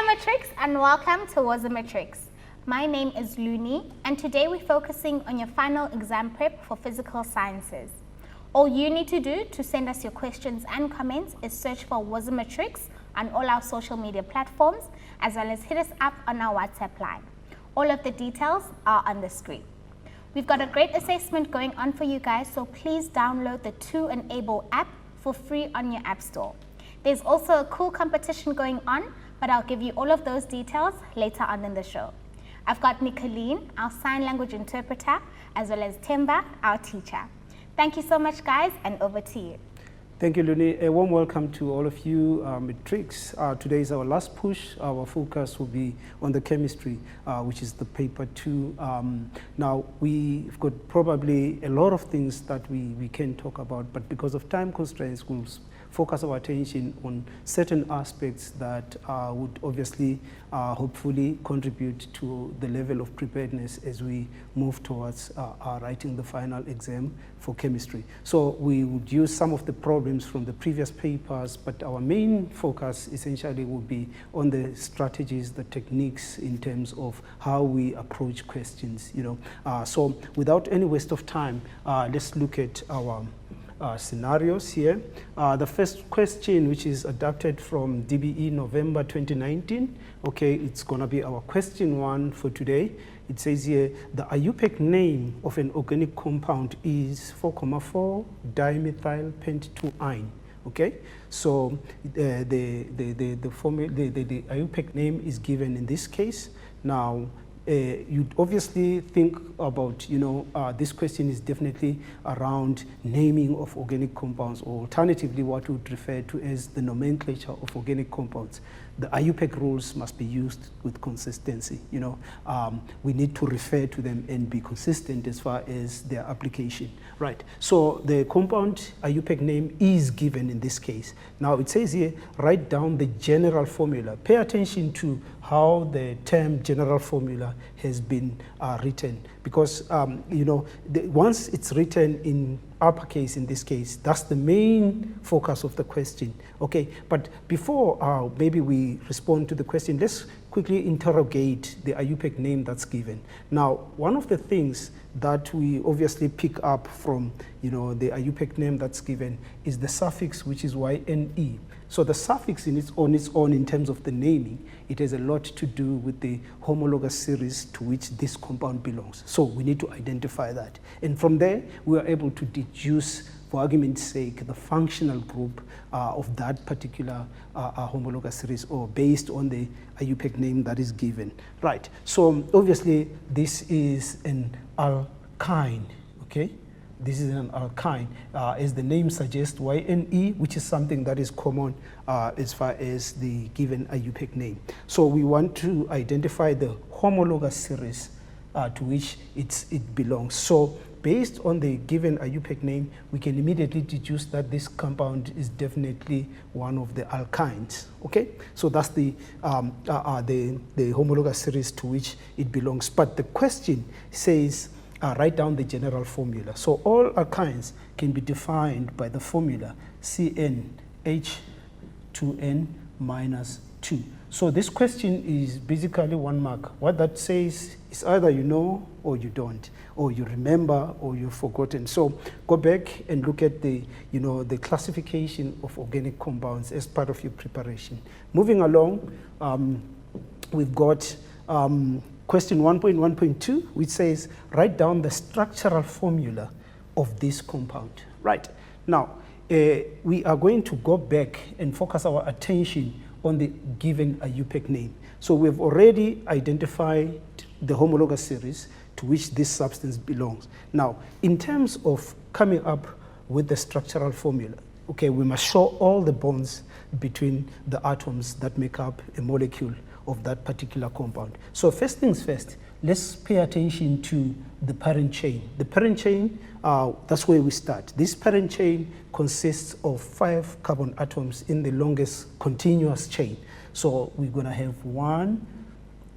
Matrix, and welcome to Matrix. My name is Luni, and today we're focusing on your final exam prep for physical sciences. All you need to do to send us your questions and comments is search for Matrix on all our social media platforms, as well as hit us up on our WhatsApp line. All of the details are on the screen. We've got a great assessment going on for you guys, so please download the 2Enable app for free on your app store. There's also a cool competition going on, but I'll give you all of those details later on in the show. I've got Nicolene, our sign language interpreter, as well as Temba, our teacher. Thank you so much, guys, and over to you. Thank you, Luni. A warm welcome to all of you Matrix. Today is our last push. Our focus will be on the chemistry, which is the paper 2. Now, we've got probably a lot of things that we can talk about, but because of time constraints, we'll focus our attention on certain aspects that would obviously, hopefully, contribute to the level of preparedness as we move towards writing the final exam for chemistry. So we would use some of the problems from the previous papers, but our main focus essentially will be on the strategies, the techniques in terms of how we approach questions. So without any waste of time, let's look at our scenarios here. The first question, which is adapted from DBE November 2019, okay, it's going to be our question 1 for today. It says here, the Iupac name of an organic compound is 4,4 dimethyl pent2-ine. Okay, so the Iupac name is given in this case. Now, you'd obviously think about, this question is definitely around naming of organic compounds, or alternatively what we would refer to as the nomenclature of organic compounds. The Iupac rules must be used with consistency. We need to refer to them and be consistent as far as their application. Right, so the compound Iupac name is given in this case. Now it says here, write down the general formula. Pay attention to how the term general formula has been written, because once it's written in uppercase in this case, that's the main focus of the question. Okay, but before maybe we respond to the question, let's quickly interrogate the Iupac name that's given. Now, one of the things that we obviously pick up from the Iupac name that's given is the suffix, which is YNE. So the suffix on its own in terms of the naming, it has a lot to do with the homologous series to which this compound belongs. So we need to identify that. And from there, we are able to deduce, for argument's sake, the functional group of that particular homologous series, or based on the Iupac name that is given. Right, so obviously this is an alkyne, okay? This is an alkyne, as the name suggests, YNE, which is something that is common as far as the given Iupac name. So we want to identify the homologous series to which it belongs. So based on the given Iupac name, we can immediately deduce that this compound is definitely one of the alkynes. Okay, so that's the homologous series to which it belongs. But the question says, write down the general formula. So all alkynes can be defined by the formula CnH2n minus 2. So this question is basically 1 mark. What that says is either you know or you don't, or you remember or you've forgotten. So go back and look at the classification of organic compounds as part of your preparation. Moving along, we've got question 1.1.2, which says, write down the structural formula of this compound. Right, now, we are going to go back and focus our attention on the given Iupac name. So we've already identified the homologous series to which this substance belongs. Now, in terms of coming up with the structural formula, okay, we must show all the bonds between the atoms that make up a molecule of that particular compound. So first things first, let's pay attention to the parent chain. The parent chain, that's where we start. This parent chain consists of 5 carbon atoms in the longest continuous chain. So we're going to have 1,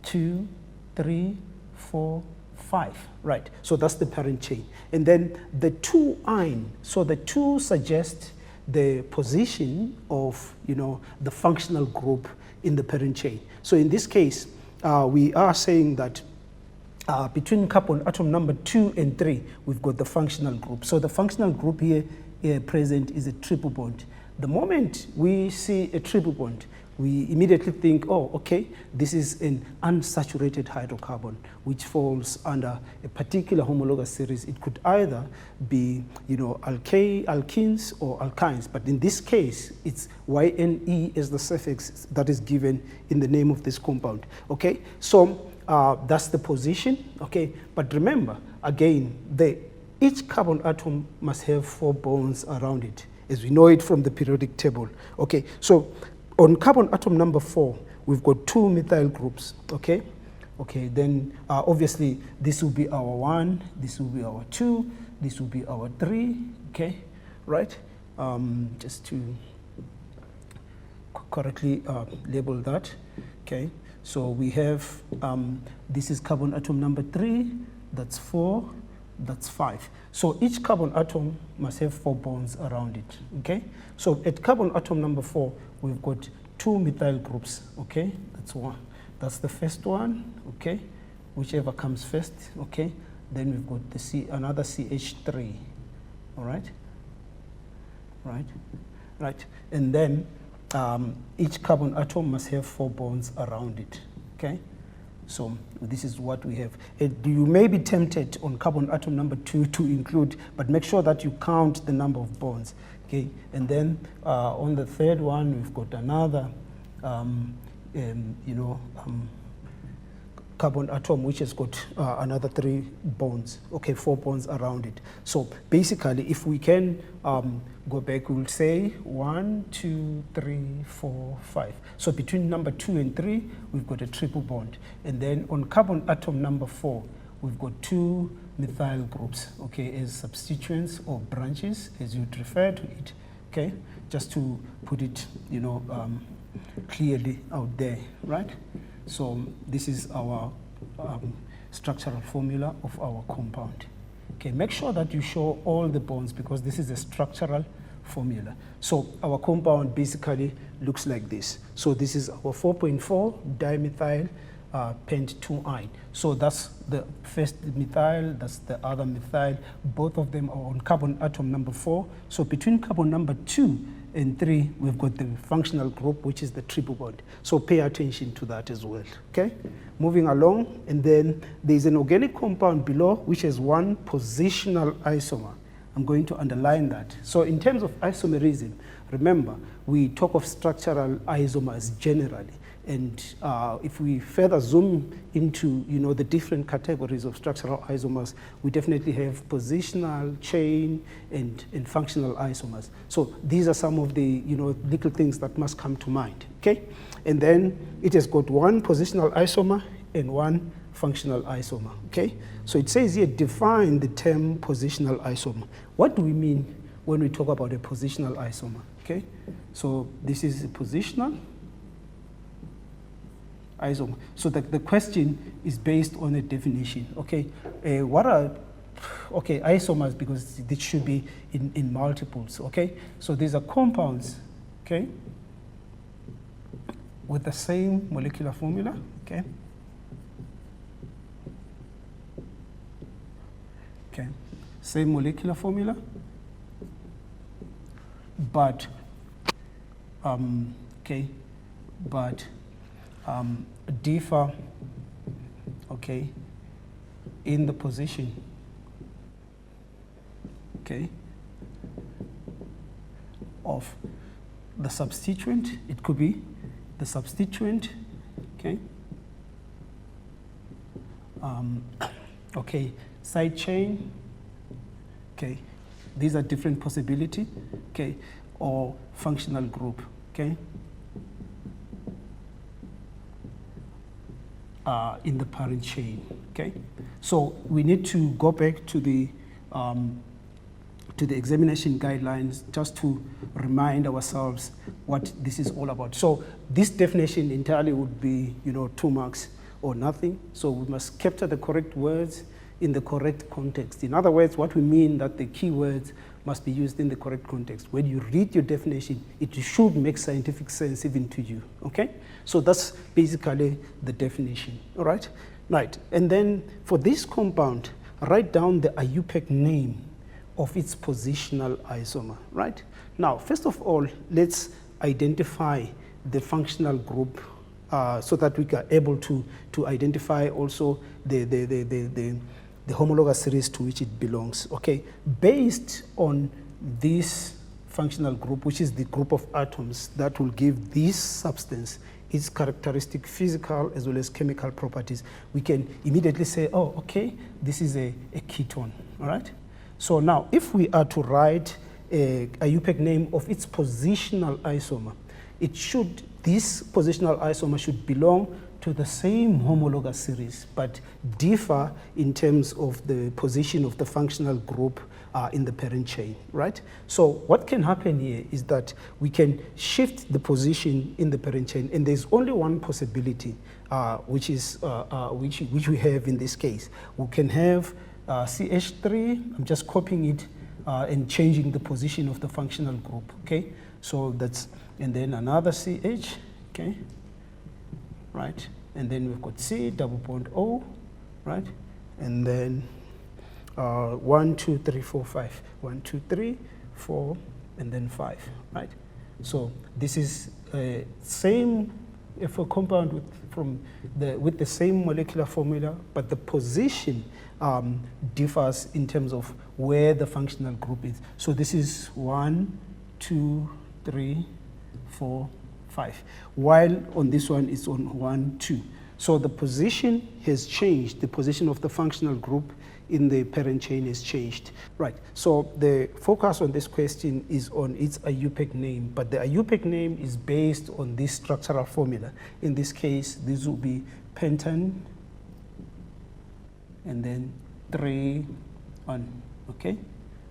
2, 3, 4, 5. Right, so that's the parent chain. And then the 2-ine, so the 2 suggests the position of the functional group in the parent chain. So in this case, we are saying that between carbon atom number 2 and 3, we've got the functional group. So the functional group here present is a triple bond. The moment we see a triple bond, we immediately think, oh, okay, this is an unsaturated hydrocarbon, which falls under a particular homologous series. It could either be, alkenes or alkynes, but in this case, it's YNE as the suffix that is given in the name of this compound, okay? So that's the position, okay? But remember, again, each carbon atom must have 4 bonds around it, as we know it from the periodic table, okay? So on carbon atom number 4, we've got 2 methyl groups, okay? Okay, then obviously this will be our 1, this will be our 2, this will be our 3, okay? Right? Just to correctly label that, okay? So we have, this is carbon atom number 3, that's 4, that's 5. So each carbon atom must have 4 bonds around it, okay? So at carbon atom number 4, we've got 2 methyl groups, okay? That's one. That's the first one, okay? Whichever comes first, okay? Then we've got another CH3, all right? Right. And then each carbon atom must have 4 bonds around it, okay? So this is what we have. You may be tempted on carbon atom number 2 to include, but make sure that you count the number of bonds, okay? And then on the third one, we've got another, carbon atom which has got another 3 bonds, okay, 4 bonds around it. So basically, if we can go back, we'll say 1, 2, 3, 4, 5. So between number 2 and 3, we've got a triple bond. And then on carbon atom number 4, we've got 2 methyl groups, okay, as substituents or branches, as you'd refer to it, okay, just to put it, clearly out there, right? So this is our structural formula of our compound. Okay, make sure that you show all the bonds because this is a structural formula. So our compound basically looks like this. So this is our 4.4 dimethyl pent-2-ine. So that's the first methyl, that's the other methyl. Both of them are on carbon atom number 4. So between carbon number 2 and 3, we've got the functional group, which is the triple bond. So pay attention to that as well, okay? Moving along, and then there's an organic compound below, which has 1 positional isomer. I'm going to underline that. So in terms of isomerism, remember, we talk of structural isomers generally. And if we further zoom into, the different categories of structural isomers, we definitely have positional, chain, and functional isomers. So these are some of the, little things that must come to mind, okay? And then it has got 1 positional isomer and 1 functional isomer, okay? So it says here, define the term positional isomer. What do we mean when we talk about a positional isomer, okay? So this is a positional isomer. So the question is based on a definition, okay? What are, isomers, because it should be in multiples, okay? So these are compounds, okay, with the same molecular formula, okay? Okay, same molecular formula, but, differ, okay, in the position, okay, of the substituent. It could be the substituent, okay, side chain, okay, these are different possibility, okay, or functional group, okay, in the parent chain, okay? So we need to go back to the examination guidelines just to remind ourselves what this is all about. So this definition entirely would be, 2 marks or nothing. So we must capture the correct words in the correct context. In other words, what we mean that the keywords must be used in the correct context. When you read your definition, it should make scientific sense even to you, okay? So that's basically the definition, all right? Right, and then for this compound, write down the Iupac name of its positional isomer, right? Now, first of all, let's identify the functional group so that we are able to identify also the homologous series to which it belongs, okay? Based on this functional group, which is the group of atoms that will give this substance its characteristic physical as well as chemical properties, we can immediately say, oh, okay, this is a ketone, all right? So now, if we are to write a Iupac name of its positional isomer, this positional isomer should belong to the same homologous series, but differ in terms of the position of the functional group in the parent chain, right? So what can happen here is that we can shift the position in the parent chain, and there's only one possibility, which we have in this case. We can have CH3, I'm just copying it and changing the position of the functional group, okay? So that's, and then another CH, okay? Right, and then we've got C, double bond O, right? And then 1, 2, 3, 4, 5. 1, 2, 3, 4, and then 5, right? So this is same if a compound with the same molecular formula, but the position differs in terms of where the functional group is. So this is 1, 2, 3, 4, 5, while on this one it's on 1, 2. So the position has changed. The position of the functional group in the parent chain has changed. Right, so the focus on this question is on its Iupac name, but the Iupac name is based on this structural formula. In this case, this will be pentan, and then 3 on, okay?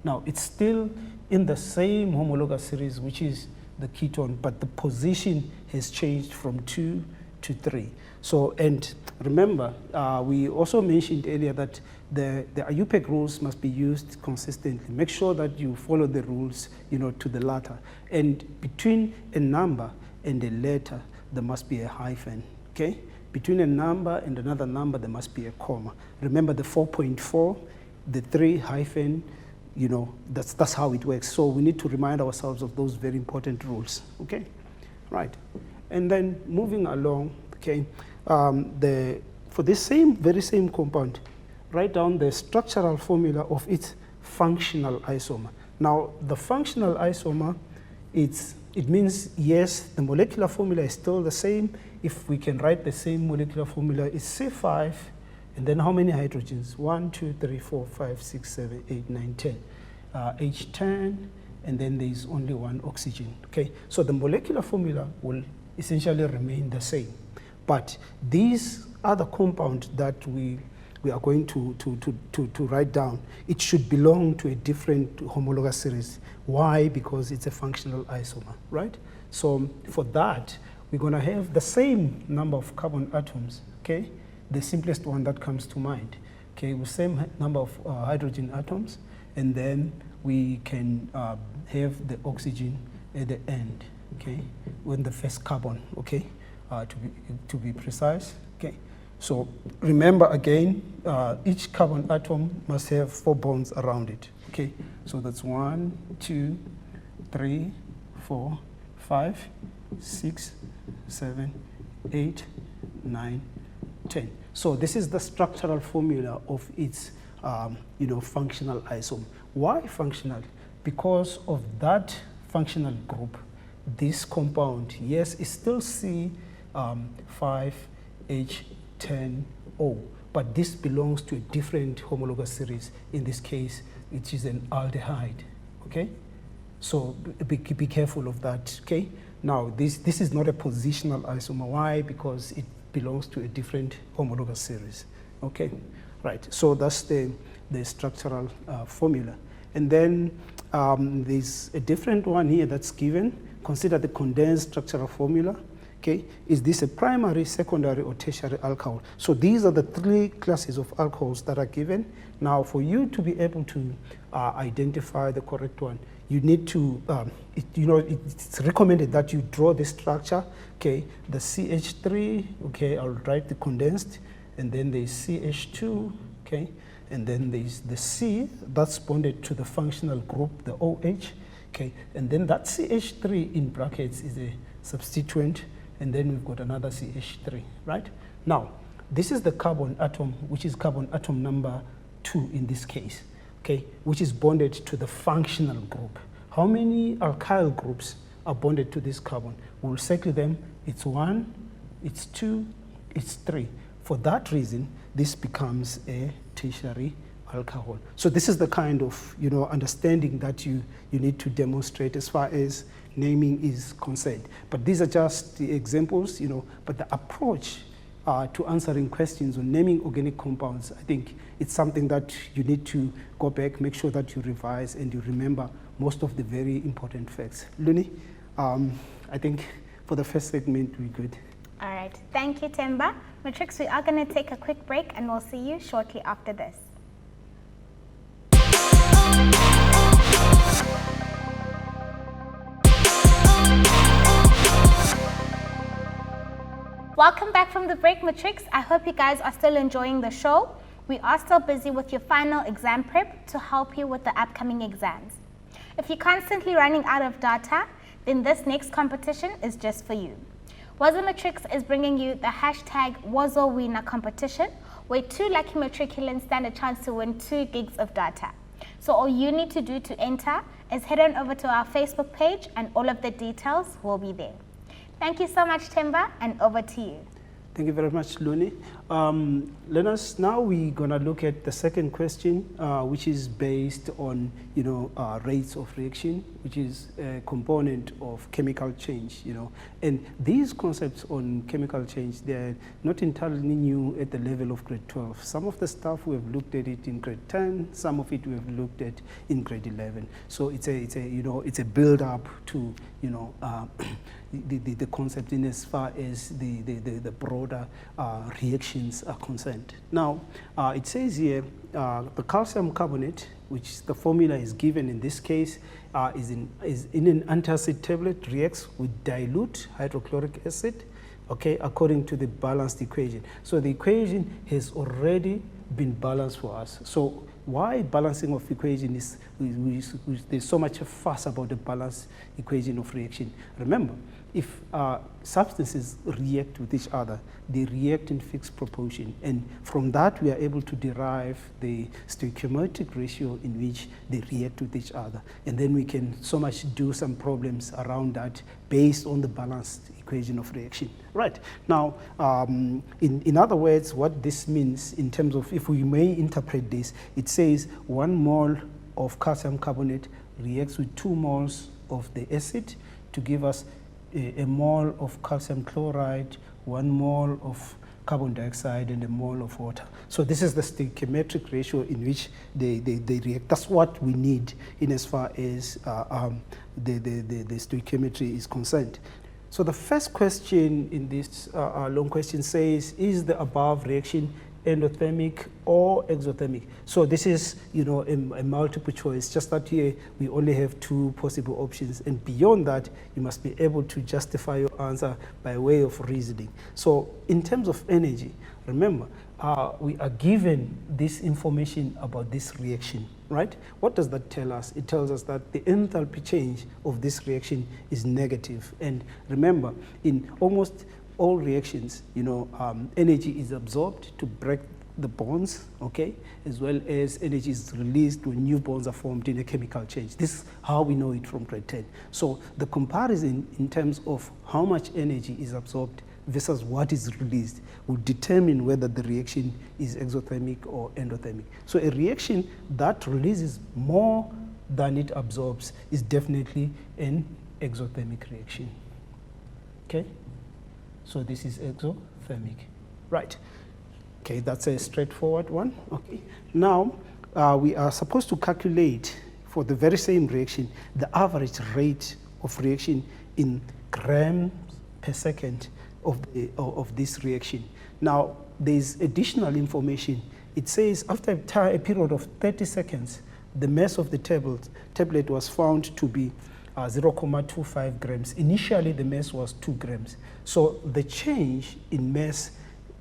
Now, it's still in the same homologous series, which is the ketone, but the position has changed from 2 to 3. So, and remember, we also mentioned earlier that the Iupac rules must be used consistently. Make sure that you follow the rules, to the letter. And between a number and a letter, there must be a hyphen, okay? Between a number and another number, there must be a comma. Remember the 4.4, the 3 hyphen, that's how it works. So we need to remind ourselves of those very important rules, okay? Right, and then moving along, okay, for this very same compound, write down the structural formula of its functional isomer. Now, the functional isomer, it means, yes, the molecular formula is still the same. If we can write the same molecular formula, it's C5, and then how many hydrogens? 1, 2, 3, 4, 5, 6, 7, 8, 9, 10. H10, and then there's only 1 oxygen, okay? So the molecular formula will essentially remain the same. But these other compound that we are going to write down, it should belong to a different homologous series. Why? Because it's a functional isomer, right? So for that, we're going to have the same number of carbon atoms, okay? The simplest one that comes to mind, okay? With same number of hydrogen atoms, and then we can have the oxygen at the end, okay? When the first carbon, okay? To be precise, okay? So remember again, each carbon atom must have 4 bonds around it, okay? So that's 1, 2, 3, 4, 5, 6, 7, 8, 9, 10. So this is the structural formula of its functional isomer. Why functional? Because of that functional group, this compound, yes, is still C5H10O, but this belongs to a different homologous series. In this case, it is an aldehyde, okay? So be careful of that, okay? Now, this is not a positional isomer. Why? Because it belongs to a different homologous series, okay? Right, so that's the structural formula. And then there's a different one here that's given. Consider the condensed structural formula. Okay, is this a primary, secondary, or tertiary alcohol? So these are the three classes of alcohols that are given. Now, for you to be able to identify the correct one, you need to, it's recommended that you draw the structure. Okay, the CH3. Okay, I'll write the condensed, and then there's CH2. Okay, and then there's the C that's bonded to the functional group, the OH. Okay, and then that CH3 in brackets is a substituent. And then we've got another CH3, right? Now, this is the carbon atom, which is carbon atom number 2 in this case, okay, which is bonded to the functional group. How many alkyl groups are bonded to this carbon? We'll circle them. It's 1, it's 2, it's 3. For that reason, this becomes a tertiary alcohol. So this is the kind of understanding that you need to demonstrate as far as naming is concerned. But these are just the examples, but the approach to answering questions on naming organic compounds, I think it's something that you need to go back, make sure that you revise and you remember most of the very important facts. Luni, I think for the first segment, we're good. All right, thank you, Temba. Matrix, we are going to take a quick break and we'll see you shortly after this. Welcome back from the break, Matrix. I hope you guys are still enjoying the show. We are still busy with your final exam prep to help you with the upcoming exams. If you're constantly running out of data, then this next competition is just for you. Wazo Matrix is bringing you the hashtag Wazo Winner competition, where 2 lucky matriculants stand a chance to win 2 gigs of data. So all you need to do to enter is head on over to our Facebook page and all of the details will be there. Thank you so much, Temba, and over to you. Thank you very much, Luni. Learners, now we're going to look at the second question, which is based on, rates of reaction, which is a component of chemical change, And these concepts on chemical change, they're not entirely new at the level of grade 12. Some of the stuff we have looked at it in grade 10, some of it we have looked at in grade 11. So it's a build-up to, the concept in as far as the broader reactions are concerned. Now, it says here, the calcium carbonate, which the formula is given in this case, is in an antacid tablet, reacts with dilute hydrochloric acid, okay, according to the balanced equation. So the equation has already been balanced for us. So why balancing of equation is there's so much fuss about the balanced equation of reaction? Remember, if substances react with each other, they react in fixed proportion. And from that, we are able to derive the stoichiometric ratio in which they react with each other. And then we can so much do some problems around that based on the balanced equation of reaction. Right. Now, in other words, what this means in terms of, if we may interpret this, it says 1 mole of calcium carbonate reacts with 2 moles of the acid to give us a mole of calcium chloride, 1 mole of carbon dioxide, and a mole of water. So this is the stoichiometric ratio in which they react. That's what we need in as far as the stoichiometry is concerned. So the first question in this long question says, is the above reaction endothermic or exothermic? So this is, a multiple choice, just that here we only have 2 possible options. And beyond that, you must be able to justify your answer by way of reasoning. So in terms of energy, remember, we are given this information about this reaction, right? What does that tell us? It tells us that the enthalpy change of this reaction is negative. And remember, in almost all reactions, energy is absorbed to break the bonds, okay, as well as energy is released when new bonds are formed in a chemical change. This is how we know it from grade 10. So the comparison in terms of how much energy is absorbed versus what is released will determine whether the reaction is exothermic or endothermic. So a reaction that releases more than it absorbs is definitely an exothermic reaction, okay? So this is exothermic, right? Okay, that's a straightforward one. Okay, now we are supposed to calculate for the very same reaction the average rate of reaction in grams per second of this reaction. Now, there's additional information. It says after a period of 30 seconds, the mass of the tablet was found to be 0.25 grams. Initially, the mass was 2 grams. So the change in mass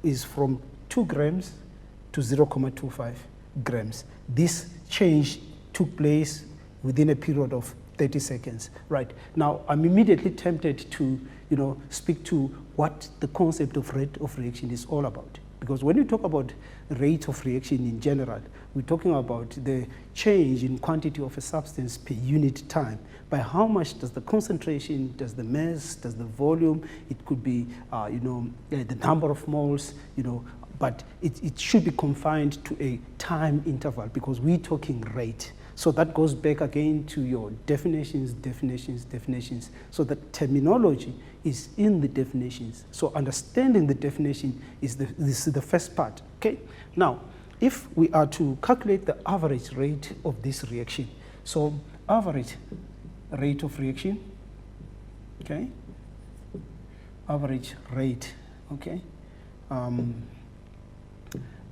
is from 2 grams to 0.25 grams. This change took place within a period of 30 seconds. Right. Now, I'm immediately tempted to, speak to what the concept of rate of reaction is all about. Because when you talk about rate of reaction in general, we're talking about the change in quantity of a substance per unit time. By how much does the concentration, does the mass, does the volume, it could be, the number of moles, but it should be confined to a time interval because we're talking rate. So that goes back again to your definitions. So the terminology is in the definitions. So understanding the definition is this is the first part, okay? Now, if we are to calculate the average rate of this reaction, so average rate of reaction, okay? Average rate, okay?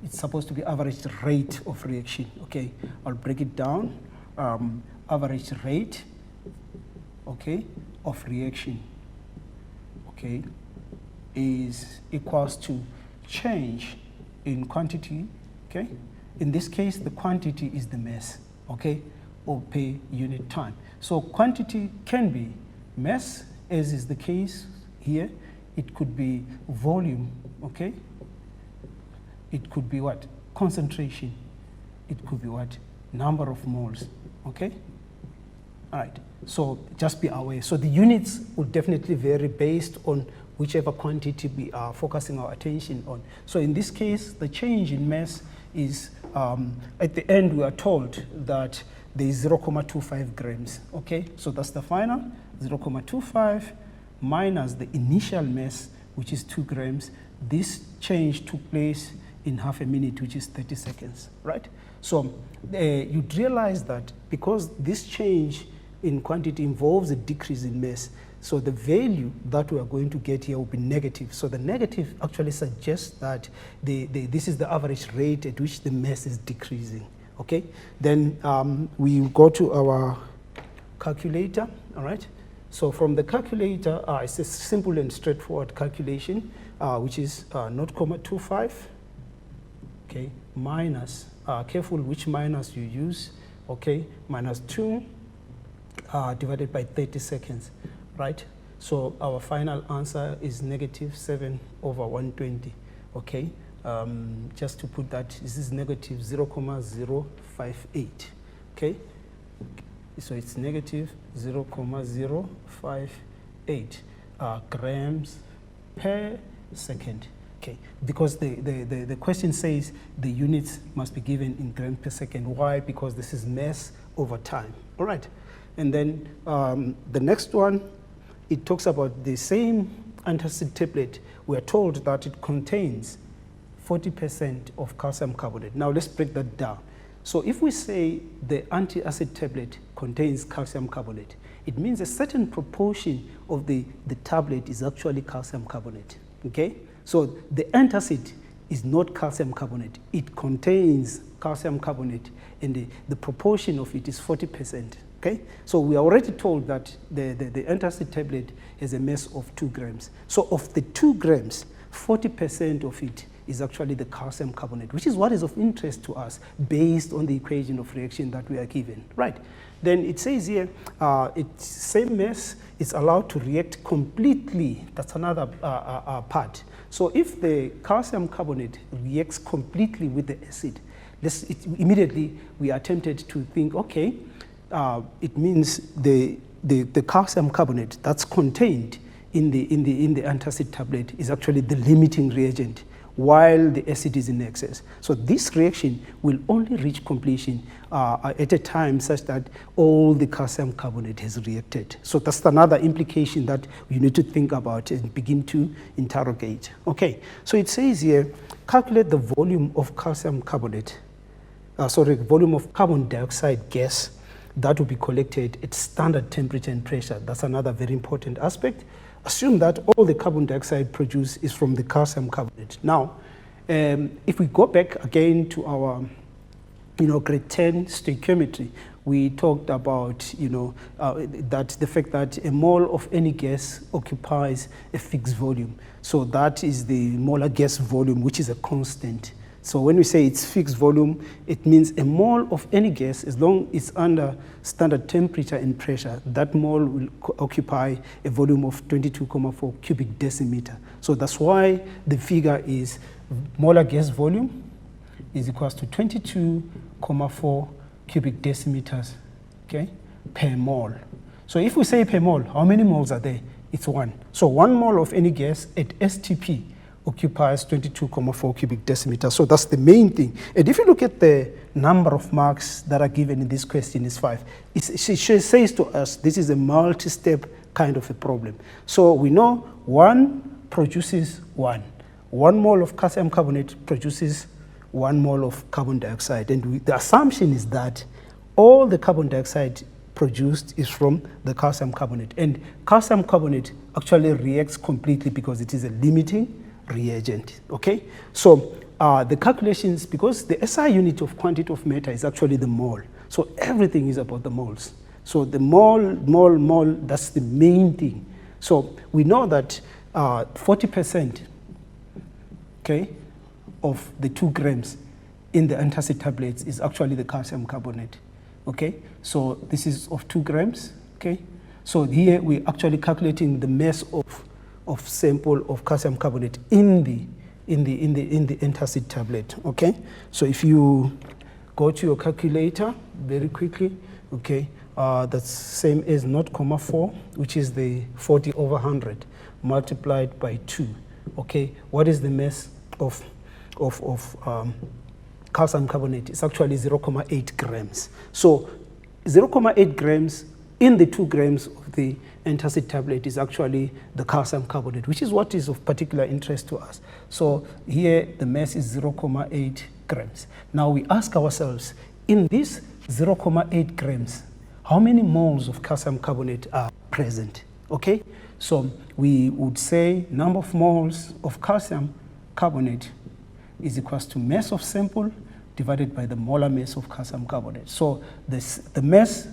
It's supposed to be average rate of reaction, okay? I'll break it down. Average rate, okay, of reaction, okay, is equals to change in quantity, okay? In this case, the quantity is the mass, okay, or per unit time. So quantity can be mass, as is the case here. It could be volume, okay? It could be what? Concentration. It could be what? Number of moles, okay? All right, so just be aware. So the units will definitely vary based on whichever quantity we are focusing our attention on. So in this case, the change in mass is, at the end we are told that there is 0.25 grams, okay? So that's the final, 0.25 minus the initial mass, which is 2 grams. This change took place in half a minute, which is 30 seconds, right? So you'd realize that because this change in quantity involves a decrease in mass, so the value that we are going to get here will be negative. So the negative actually suggests that this is the average rate at which the mass is decreasing, okay? Then we go to our calculator, all right? So from the calculator, it's a simple and straightforward calculation, which is 0.25, okay, minus, careful which minus you use, okay, minus 2 divided by 30 seconds, right? So our final answer is negative 7/120, okay? Just to put that, this is negative 0.058, okay? So it's negative 0.058 grams per second. Okay, because the question says the units must be given in grams per second. Why? Because this is mass over time. All right, and then the next one, it talks about the same antacid tablet. We are told that it contains 40% of calcium carbonate. Now let's break that down. So if we say the antacid tablet contains calcium carbonate, it means a certain proportion of the tablet is actually calcium carbonate, okay? So the antacid is not calcium carbonate. It contains calcium carbonate, and the proportion of it is 40%, okay? So we are already told that the antacid tablet has a mass of 2 grams. So of the 2 grams, 40% of it is actually the calcium carbonate, which is what is of interest to us based on the equation of reaction that we are given, right? Then it says here, it's same mass, it's allowed to react completely. That's another part. So if the calcium carbonate reacts completely with the acid, immediately we are tempted to think, okay, it means the calcium carbonate that's contained in the antacid tablet is actually the limiting reagent, while the acid is in excess. So this reaction will only reach completion at a time such that all the calcium carbonate has reacted. So that's another implication that you need to think about and begin to interrogate. Okay, so it says here, calculate the volume of calcium carbonate, volume of carbon dioxide gas that will be collected at standard temperature and pressure. That's another very important aspect. assume that all the carbon dioxide produced is from the calcium carbonate. Now, if we go back again to our grade 10 stoichiometry, we talked about that the fact that a mole of any gas occupies a fixed volume. So that is the molar gas volume, which is a constant. So when we say it's fixed volume, it means a mole of any gas, as long as it's under standard temperature and pressure, that mole will occupy a volume of 22.4 cubic decimeter. So that's why the figure is molar gas volume is equals to 22.4 cubic decimeters, okay, per mole. So if we say per mole, how many moles are there? It's 1. So 1 mole of any gas at STP occupies 22.4 cubic decimeters. So that's the main thing. And if you look at the number of marks that are given in this question is 5. It says to us this is a multi-step kind of a problem. So we know 1 produces 1. 1 mole of calcium carbonate produces 1 mole of carbon dioxide. And the assumption is that all the carbon dioxide produced is from the calcium carbonate. And calcium carbonate actually reacts completely because it is a limiting reagent, okay? So the calculations, because the SI unit of quantity of matter is actually the mole. So everything is about the moles. So the mole, that's the main thing. So we know that 40%, okay, of the 2 grams in the antacid tablets is actually the calcium carbonate, okay? So this is of 2 grams, okay? So here we're actually calculating the mass of sample of calcium carbonate in the antacid tablet, okay? So if you go to your calculator very quickly, okay, that's same as 0.4, which is the 40 over 100 multiplied by 2, okay? What is the mass of calcium carbonate? It's actually 0.8 grams. So 0.8 grams in the 2 grams of the antacid tablet is actually the calcium carbonate, which is what is of particular interest to us. So here the mass is 0.8 grams. Now we ask ourselves, in this 0.8 grams, how many moles of calcium carbonate are present? Okay, so we would say number of moles of calcium carbonate is equals to mass of sample divided by the molar mass of calcium carbonate. So the mass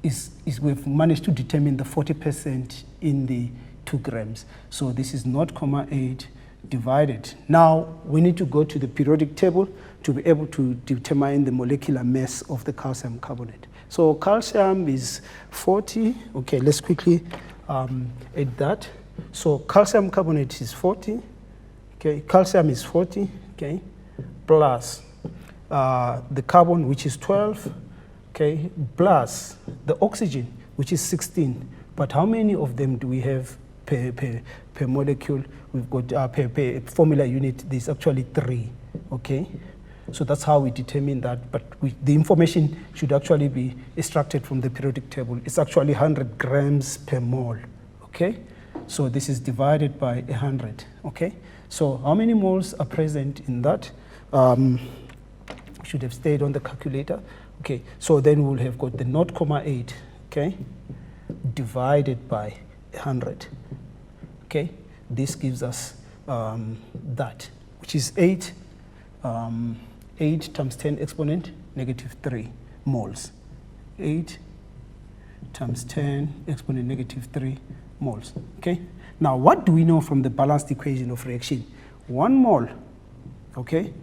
is we've managed to determine the 40% in the 2 grams. So this is 0.8 divided. Now we need to go to the periodic table to be able to determine the molecular mass of the calcium carbonate. So calcium is 40. Okay, let's quickly add that. So calcium carbonate is 40. Okay, calcium is 40. Okay, plus the carbon, which is 12. Okay, plus the oxygen, which is 16. But how many of them do we have per molecule? We've got per formula unit, there's actually 3. Okay, so that's how we determine that. But the information should actually be extracted from the periodic table. It's actually 100 grams per mole. Okay, so this is divided by 100. Okay, so how many moles are present in that? Should have stayed on the calculator. Okay, so then we'll have got the 0.8, okay, divided by 100. Okay, this gives us that, which is 8 times 10 exponent negative 3 moles. 8 times 10 exponent negative 3 moles. Okay, now what do we know from the balanced equation of reaction? 1 mole, okay,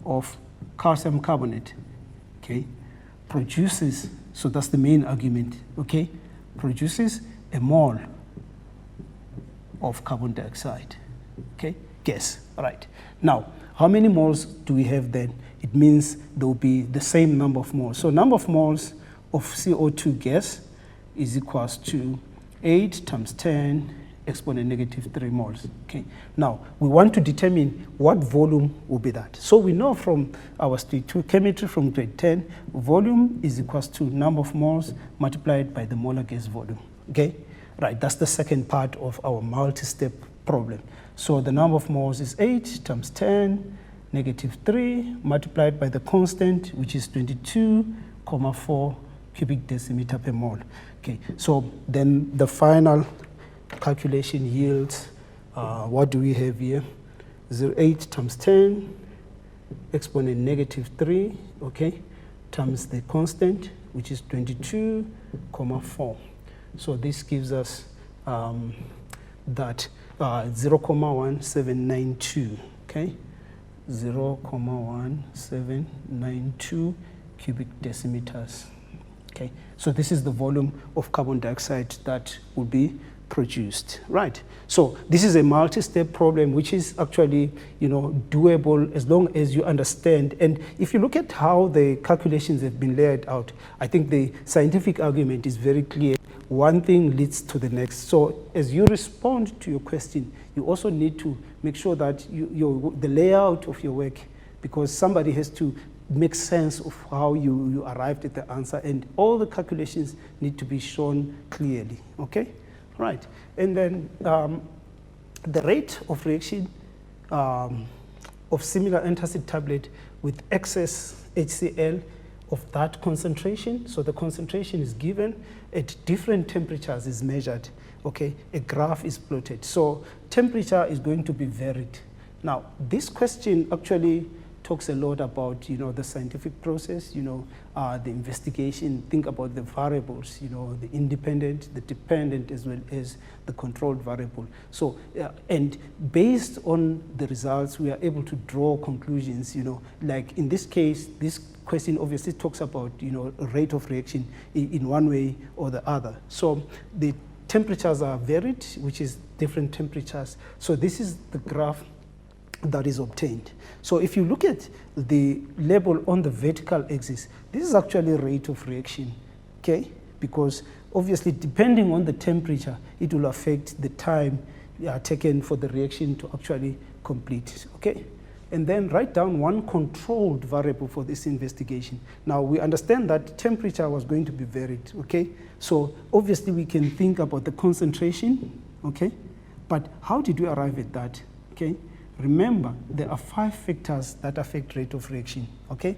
of calcium carbonate, okay, produces, so that's the main argument, okay, produces a mole of carbon dioxide, okay, gas, right. Now, how many moles do we have then? It means there will be the same number of moles. So number of moles of CO2 gas is equals to 8 times 10 exponent negative 3 moles. Okay. Now, we want to determine what volume will be that. So we know from our stoichiometry from grade 10, volume is equals to number of moles multiplied by the molar gas volume. Okay. Right, that's the second part of our multi-step problem. So the number of moles is 8 times 10 negative 3 multiplied by the constant, which is 22.4 cubic decimeter per mole. Okay, so then the final calculation yields, what do we have here? 8 times 10, exponent negative 3, okay, times the constant, which is 22,4. So this gives us that 0,1792, okay? 0,1792 cubic decimeters, okay? So this is the volume of carbon dioxide that will be produced, right? So this is a multi-step problem which is actually, doable as long as you understand. And if you look at how the calculations have been laid out, I think the scientific argument is very clear. One thing leads to the next. So as you respond to your question, you also need to make sure that the layout of your work, because somebody has to make sense of how you arrived at the answer, and all the calculations need to be shown clearly, okay? Right, and then the rate of reaction of similar antacid tablet with excess HCl of that concentration. So the concentration is given at different temperatures is measured, okay? A graph is plotted. So temperature is going to be varied. Now, this question actually talks a lot about, the scientific process, the investigation. Think about the variables, the independent, the dependent, as well as the controlled variable. So, and based on the results, we are able to draw conclusions, like in this case, this question obviously talks about, rate of reaction in one way or the other. So the temperatures are varied, which is different temperatures. So this is the graph that is obtained. So if you look at the label on the vertical axis, this is actually rate of reaction, okay? Because obviously, depending on the temperature, it will affect the time taken for the reaction to actually complete, okay? And then write down one controlled variable for this investigation. Now, we understand that temperature was going to be varied, okay? So obviously, we can think about the concentration, okay? But how did we arrive at that, okay? Remember, there are 5 factors that affect rate of reaction, okay?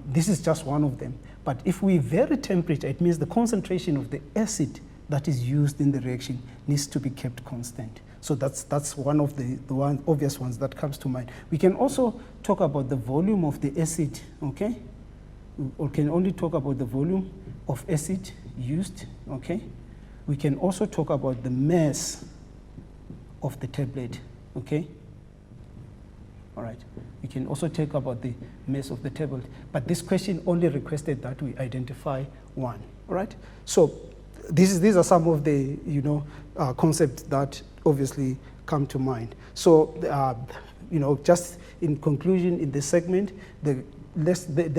This is just one of them. But if we vary temperature, it means the concentration of the acid that is used in the reaction needs to be kept constant. So that's one of the obvious ones that comes to mind. We can also talk about the volume of the acid, okay? We can only talk about the volume of acid used, okay? We can also talk about the mass of the tablet, okay? All right. We can also talk about the mass of the tablet, but this question only requested that we identify one. All right. So these are some of the concepts that obviously come to mind. So just in conclusion, in this segment, the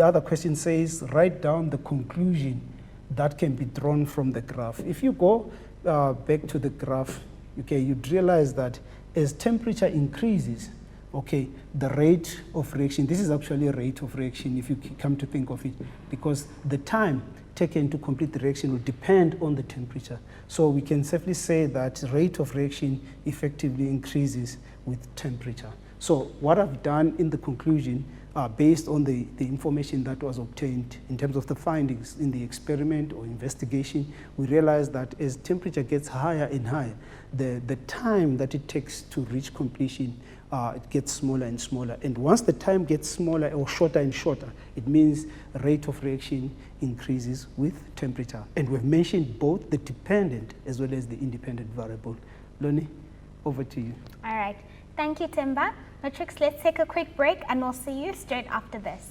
other question says write down the conclusion that can be drawn from the graph. If you go back to the graph, okay, you'd realize that as temperature increases, okay, the rate of reaction, this is actually a rate of reaction if you come to think of it, because the time taken to complete the reaction will depend on the temperature. So we can safely say that rate of reaction effectively increases with temperature. So what I've done in the conclusion, based on the information that was obtained in terms of the findings in the experiment or investigation, we realized that as temperature gets higher and higher, the time that it takes to reach completion it gets smaller and smaller. And once the time gets smaller or shorter and shorter, it means rate of reaction increases with temperature. And we've mentioned both the dependent as well as the independent variable. Loni, over to you. All right. Thank you, Themba. Matrix, let's take a quick break and we'll see you straight after this.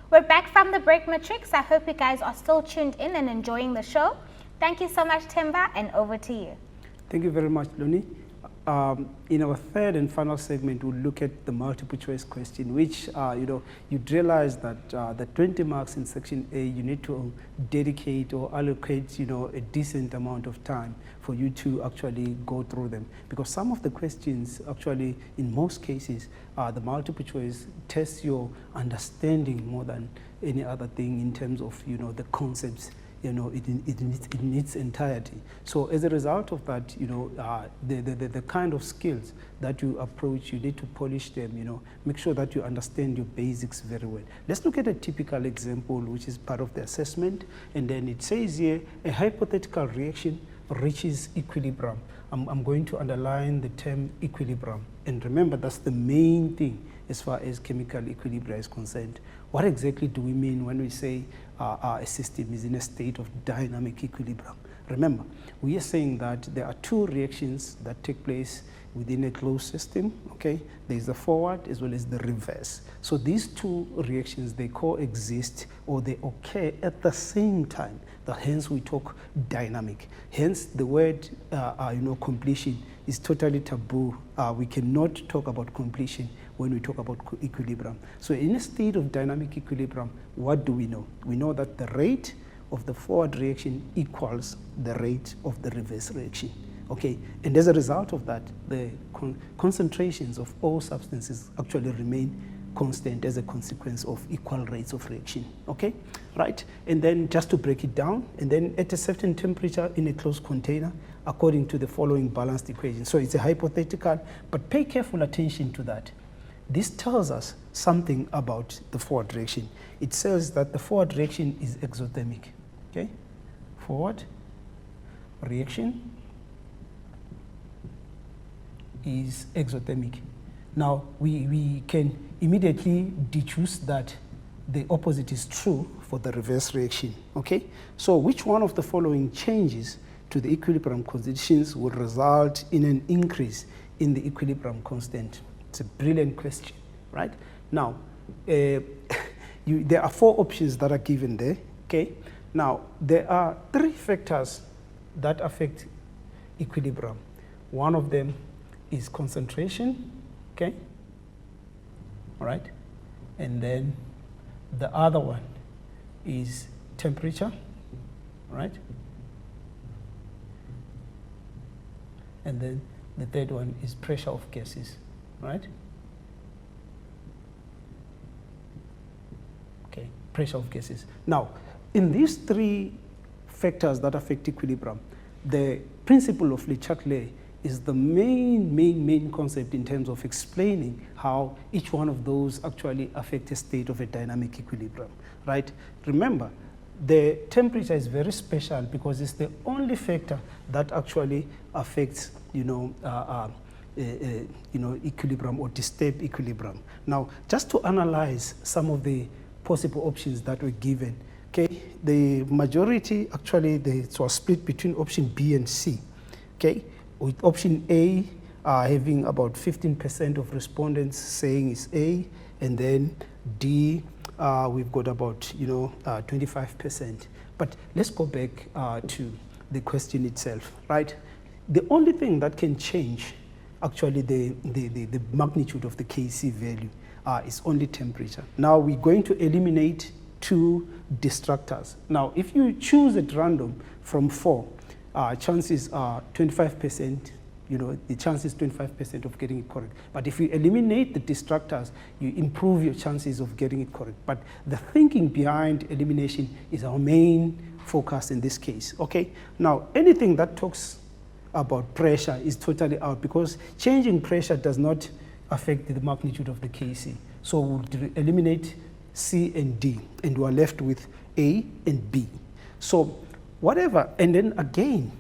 We're back from the break, Matrix. I hope you guys are still tuned in and enjoying the show. Thank you so much, Themba, and over to you. Thank you very much, Loni. In our third and final segment, we'll look at the multiple choice question, which, you'd realize that the 20 marks in section A, you need to dedicate or allocate, a decent amount of time for you to actually go through them. Because some of the questions, actually, in most cases, the multiple choice tests your understanding more than any other thing in terms of, the concepts, in its entirety. So as a result of that, the kind of skills that you approach, you need to polish them, make sure that you understand your basics very well. Let's look at a typical example, which is part of the assessment. And then it says here, a hypothetical reaction reaches equilibrium. I'm going to underline the term equilibrium. And remember, that's the main thing as far as chemical equilibrium is concerned. What exactly do we mean when we say a system is in a state of dynamic equilibrium? Remember, we are saying that there are two reactions that take place within a closed system, okay? There's the forward as well as the reverse. So these two reactions, they coexist or they occur at the same time. Hence we talk dynamic. Hence the word, completion is totally taboo. We cannot talk about completion when we talk about equilibrium. So in a state of dynamic equilibrium, what do we know? We know that the rate of the forward reaction equals the rate of the reverse reaction. Okay, and as a result of that, the concentrations of all substances actually remain constant as a consequence of equal rates of reaction. Okay, right? And then just to break it down, and then at a certain temperature in a closed container, according to the following balanced equation. So it's a hypothetical, but pay careful attention to that. This tells us something about the forward reaction. It says that the forward reaction is exothermic. Okay, forward reaction is exothermic. Now, we can immediately deduce that the opposite is true for the reverse reaction, okay? So which one of the following changes to the equilibrium conditions will result in an increase in the equilibrium constant? It's a brilliant question, right? Now, there are four options that are given there, okay? Now, there are three factors that affect equilibrium. One of them is concentration, okay? All right? And then the other one is temperature, right? And then the third one is pressure of gases, right? Okay, pressure of gases. Now, in these three factors that affect equilibrium, the principle of Le Chatelet is the main concept in terms of explaining how each one of those actually affect a state of a dynamic equilibrium, right? Remember, the temperature is very special because it's the only factor that actually affects, equilibrium or disturbed equilibrium. Now, just to analyze some of the possible options that were given, okay, the majority actually, it was split between option B and C, okay? With option A having about 15% of respondents saying it's A, and then D, we've got about 25%. But let's go back to the question itself, right? The only thing that can change actually the magnitude of the Kc value is only temperature. Now we're going to eliminate two destructors. Now if you choose at random from 4, chances are 25%, the chance is 25% of getting it correct. But if you eliminate the destructors, you improve your chances of getting it correct. But the thinking behind elimination is our main focus in this case, okay? Now, anything that talks about pressure is totally out because changing pressure does not affect the magnitude of the Kc. So we'll eliminate C and D, and we're left with A and B. So whatever, and then again,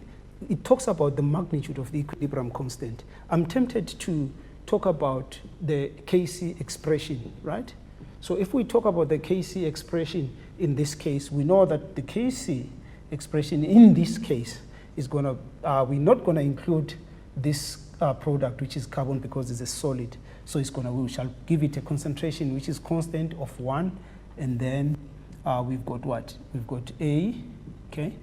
it talks about the magnitude of the equilibrium constant. I'm tempted to talk about the Kc expression, right? So if we talk about the Kc expression in this case, we know that the Kc expression in this case is gonna, we're not gonna include this product, which is carbon, because it's a solid. So it's gonna, we shall give it a concentration which is constant of 1, and then we've got what? We've got A, okay?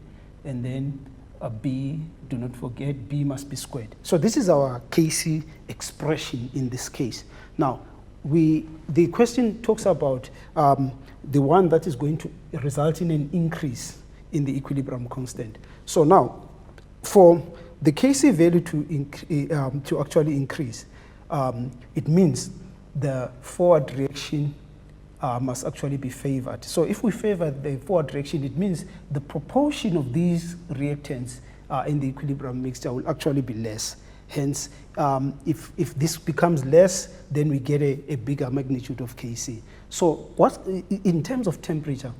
And then a B, do not forget, B must be squared. So this is our Kc expression in this case. Now, the question talks about the one that is going to result in an increase in the equilibrium constant. So now, for the Kc value to actually increase, it means the forward reaction must actually be favored. So if we favor the forward reaction, it means the proportion of these reactants in the equilibrium mixture will actually be less. Hence, if this becomes less, then we get a bigger magnitude of Kc. So in terms of temperature,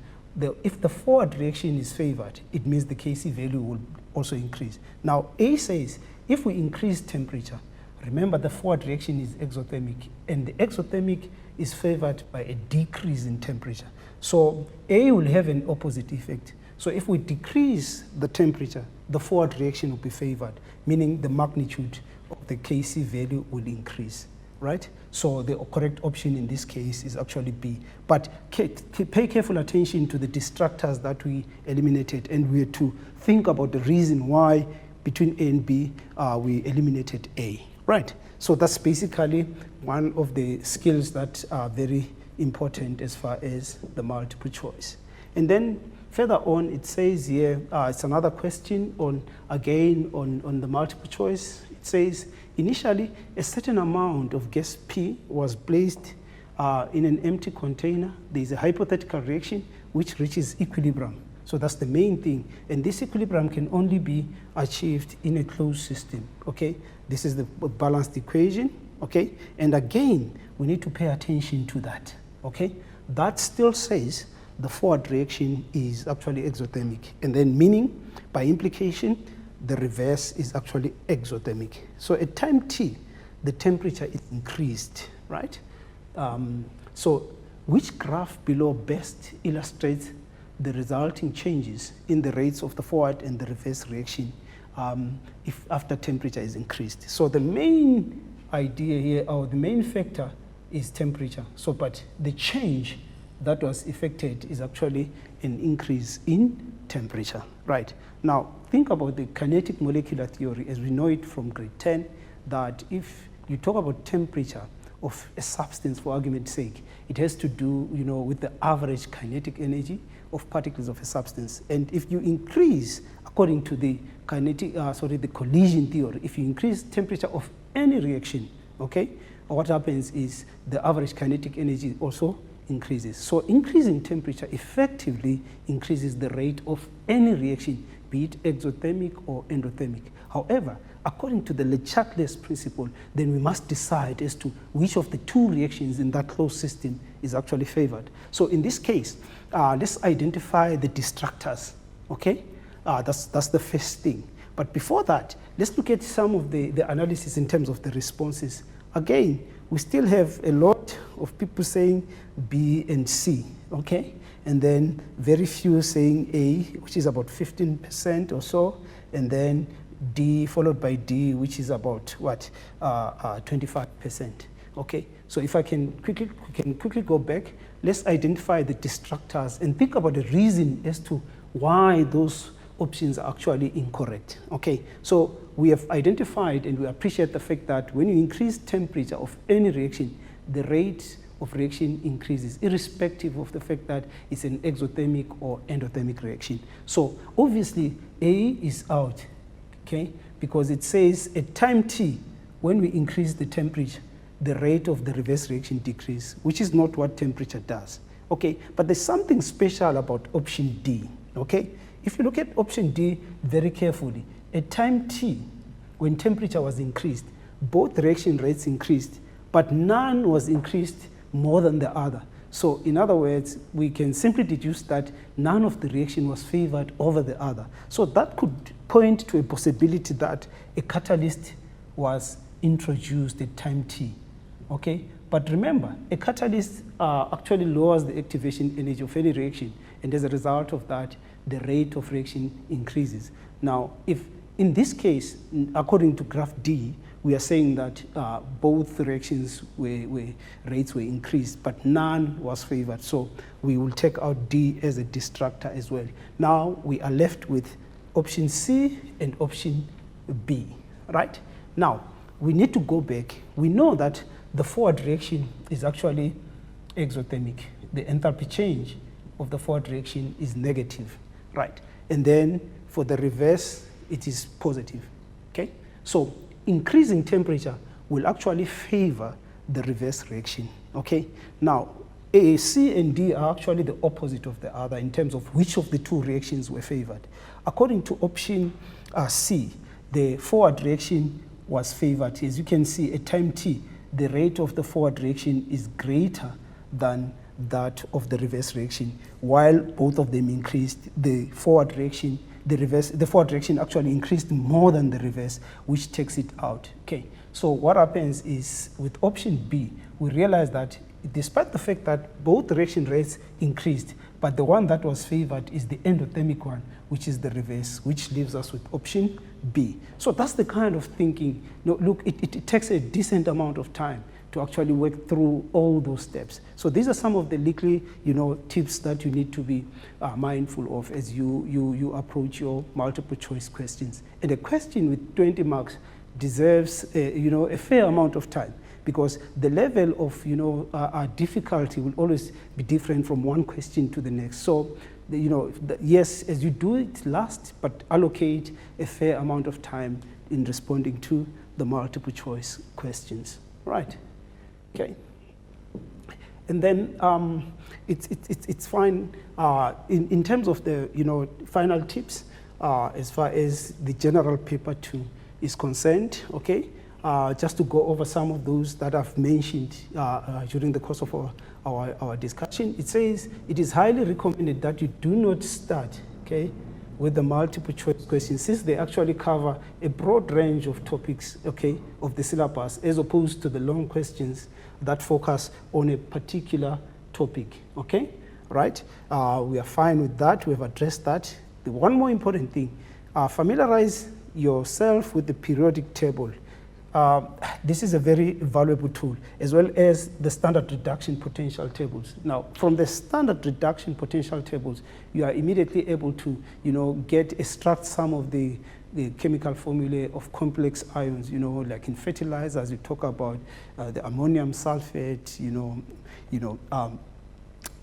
if the forward reaction is favored, it means the Kc value will also increase. Now, A says if we increase temperature, remember the forward reaction is exothermic, and the exothermic is favored by a decrease in temperature. So A will have an opposite effect. So if we decrease the temperature, the forward reaction will be favored, meaning the magnitude of the Kc value will increase, right? So the correct option in this case is actually B. But pay careful attention to the distractors that we eliminated, and we are to think about the reason why between A and B we eliminated A, right? So that's basically one of the skills that are very important as far as the multiple choice. And then further on, it says here, it's another question on the multiple choice. It says, initially, a certain amount of gas P was placed in an empty container. There is a hypothetical reaction which reaches equilibrium. So that's the main thing. And this equilibrium can only be achieved in a closed system, okay? This is the balanced equation, okay? And again, we need to pay attention to that, okay? That still says the forward reaction is actually exothermic. And then meaning, by implication, the reverse is actually exothermic. So at time t, the temperature is increased, right? So which graph below best illustrates the resulting changes in the rates of the forward and the reverse reaction if after temperature is increased? So the main idea here, or the main factor, is temperature. So, but the change that was effected is actually an increase in temperature, right? Now, think about the kinetic molecular theory as we know it from grade 10, that if you talk about temperature of a substance, for argument's sake, it has to do, with the average kinetic energy of particles of a substance. And if you increase, according to the the collision theory, if you increase temperature of any reaction, okay, what happens is the average kinetic energy also increases. So increasing temperature effectively increases the rate of any reaction, be it exothermic or endothermic. However, according to the Le Chatelier's principle, then we must decide as to which of the two reactions in that closed system is actually favored. So in this case, let's identify the distractors, okay? That's the first thing. But before that, let's look at some of the analysis in terms of the responses. Again, we still have a lot of people saying B and C, okay? And then very few saying A, which is about 15% or so, and then D followed by D, which is about 25%, okay? So if I can quickly go back, let's identify the distractors and think about the reason as to why those options are actually incorrect, okay? So we have identified, and we appreciate the fact that when you increase temperature of any reaction, the rate of reaction increases, irrespective of the fact that it's an exothermic or endothermic reaction. So obviously A is out, okay? Because it says at time t, when we increase the temperature, the rate of the reverse reaction decreases, which is not what temperature does, okay? But there's something special about option D, okay? If you look at option D very carefully, at time t, when temperature was increased, both reaction rates increased, but none was increased more than the other. So in other words, we can simply deduce that none of the reaction was favored over the other. So that could point to a possibility that a catalyst was introduced at time t, okay? But remember, a catalyst actually lowers the activation energy of any reaction, and as a result of that, the rate of reaction increases. Now, if in this case, according to graph D, we are saying that both reactions rates were increased, but none was favored. So we will take out D as a distractor as well. Now we are left with option C and option B, right? Now, we need to go back. We know that the forward reaction is actually exothermic. The enthalpy change of the forward reaction is negative, right? And then for the reverse, it is positive, okay? So increasing temperature will actually favor the reverse reaction, okay? Now, A, C, and D are actually the opposite of the other in terms of which of the two reactions were favored. According to option C, the forward reaction was favored. As you can see, at time t, the rate of the forward reaction is greater than that of the reverse reaction. While both of them increased, the forward reaction actually increased more than the reverse, which takes it out. Okay. So what happens is with option B, we realize that despite the fact that both reaction rates increased, but the one that was favored is the endothermic one, which is the reverse, which leaves us with option B. So that's the kind of thinking. Look, it takes a decent amount of time to actually work through all those steps. So these are some of the little, tips that you need to be mindful of as you approach your multiple choice questions. And a question with 20 marks deserves, a fair amount of time, because the level of, difficulty will always be different from one question to the next. So, yes, as you do it last, but allocate a fair amount of time in responding to the multiple choice questions. Right. Okay. And then it's fine in terms of the final tips as far as the general paper 2 is concerned. Okay. Just to go over some of those that I've mentioned during the course of our discussion. It says it is highly recommended that you do not start, okay, with the multiple choice questions, since they actually cover a broad range of topics, okay, of the syllabus, as opposed to the long questions that focus on a particular topic, okay, right? We are fine with that. We have addressed that. The one more important thing, familiarize yourself with the periodic table. This is a very valuable tool, as well as the standard reduction potential tables. Now, from the standard reduction potential tables, you are immediately able to, extract some of the chemical formulae of complex ions, like in fertilizers, you talk about the ammonium sulfate,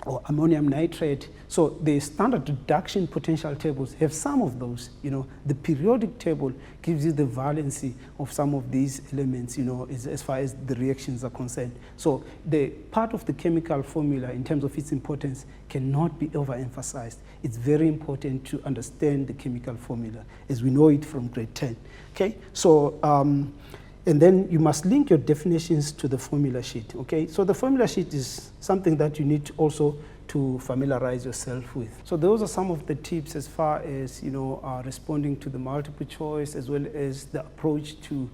or ammonium nitrate. So the standard reduction potential tables have some of those. The periodic table gives you the valency of some of these elements, as far as the reactions are concerned. So the part of the chemical formula in terms of its importance cannot be overemphasized. It's very important to understand the chemical formula as we know it from grade 10. Okay, so and then you must link your definitions to the formula sheet, okay? So the formula sheet is something that you need also to familiarize yourself with. So those are some of the tips as far as, responding to the multiple choice, as well as the approach to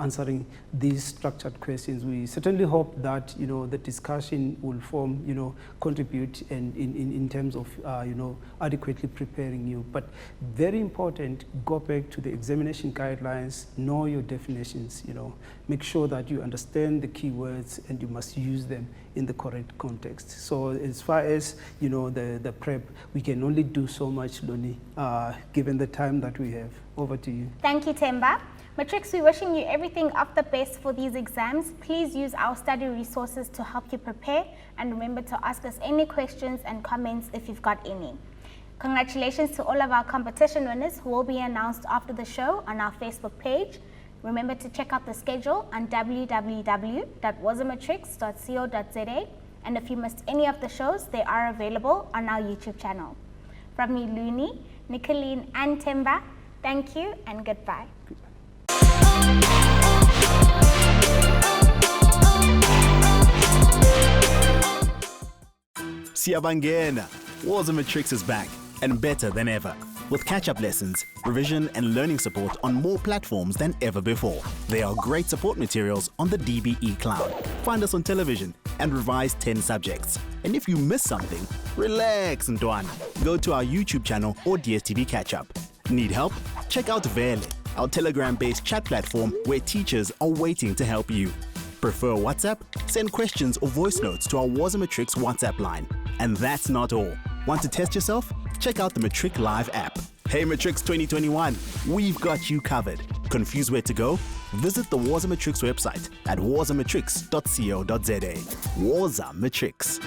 answering these structured questions. We certainly hope that, the discussion will contribute in terms of, adequately preparing you. But very important, go back to the examination guidelines, know your definitions, make sure that you understand the keywords and you must use them in the correct context. So as far as, the prep, we can only do so much, Loni, given the time that we have. Over to you. Thank you, Temba. Matrix, we're wishing you everything of the best for these exams. Please use our study resources to help you prepare, and remember to ask us any questions and comments if you've got any. Congratulations to all of our competition winners who will be announced after the show on our Facebook page. Remember to check out the schedule on www.wasamatrix.co.za, and if you missed any of the shows, they are available on our YouTube channel. From me, Luni, Nicolene, and Temba, thank you and goodbye. Siyabangena, Wasamatrix is back and better than ever, with catch-up lessons, revision and learning support on more platforms than ever before. There are great support materials on the DBE Cloud. Find us on television and revise 10 subjects. And if you miss something, relax, Ntwana. Go to our YouTube channel or DSTV catch-up. Need help? Check out Vele, our Telegram-based chat platform where teachers are waiting to help you. Prefer WhatsApp? Send questions or voice notes to our Wasamatrix WhatsApp line. And that's not all. Want to test yourself? Check out the Matric Live app. Hey Matrix 2021, we've got you covered. Confused where to go? Visit the Wasamatrix website at wasamatrix.co.za. Wasamatrix.